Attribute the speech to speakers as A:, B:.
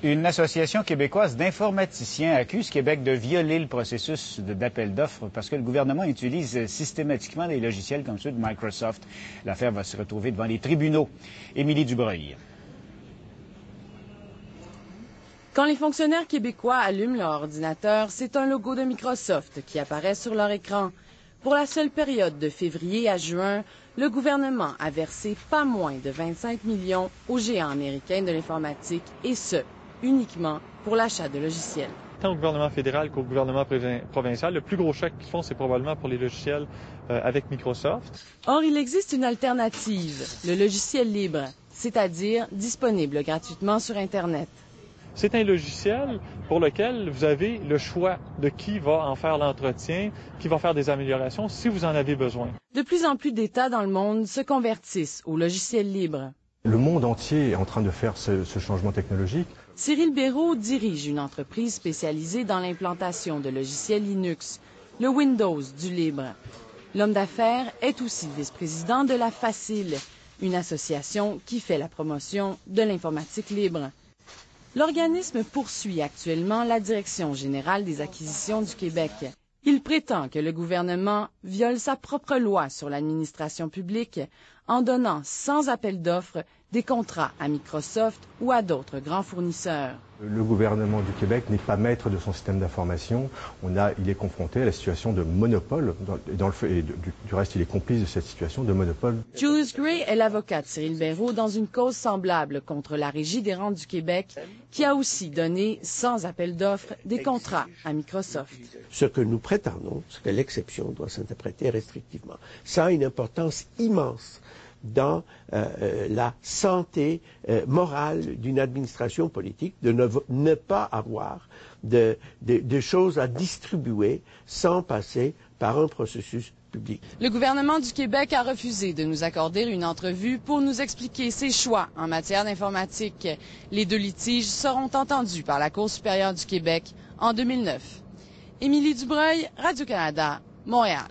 A: Une association québécoise d'informaticiens accuse Québec de violer le processus d'appel d'offres parce que le gouvernement utilise systématiquement des logiciels comme ceux de Microsoft. L'affaire va se retrouver devant les tribunaux. Émilie Dubreuil.
B: Quand les fonctionnaires québécois allument leur ordinateur, c'est un logo de Microsoft qui apparaît sur leur écran. Pour la seule période de février à juin, le gouvernement a versé pas moins de 25 millions aux géants américains de l'informatique, et ce, uniquement pour l'achat de logiciels.
C: Tant au gouvernement fédéral qu'au gouvernement provincial, le plus gros chèque qu'ils font, c'est probablement pour les logiciels avec Microsoft.
B: Or, il existe une alternative, le logiciel libre, c'est-à-dire disponible gratuitement sur Internet.
C: C'est un logiciel pour lequel vous avez le choix de qui va en faire l'entretien, qui va faire des améliorations si vous en avez besoin.
B: De plus en plus d'États dans le monde se convertissent au logiciel libre.
D: Le monde entier est en train de faire ce changement technologique.
B: Cyril Béraud dirige une entreprise spécialisée dans l'implantation de logiciels Linux, le Windows du libre. L'homme d'affaires est aussi vice-président de la Facile, une association qui fait la promotion de l'informatique libre. L'organisme poursuit actuellement la Direction générale des acquisitions du Québec. Il prétend que le gouvernement viole sa propre loi sur l'administration publique en donnant sans appel d'offres des contrats à Microsoft ou à d'autres grands fournisseurs.
D: Le gouvernement du Québec n'est pas maître de son système d'information. Il est confronté à la situation de monopole du reste, il est complice de cette situation de monopole.
B: Julius Gray est l'avocat de Cyril Béraud dans une cause semblable contre la Régie des rentes du Québec qui a aussi donné, sans appel d'offres, des contrats à Microsoft.
E: Ce que nous prétendons, c'est que l'exception doit s'interpréter restrictivement. Ça a une importance immense dans la santé morale d'une administration politique, de ne pas avoir de choses à distribuer sans passer par un processus public.
B: Le gouvernement du Québec a refusé de nous accorder une entrevue pour nous expliquer ses choix en matière d'informatique. Les deux litiges seront entendus par la Cour supérieure du Québec en 2009. Émilie Dubreuil, Radio-Canada, Montréal.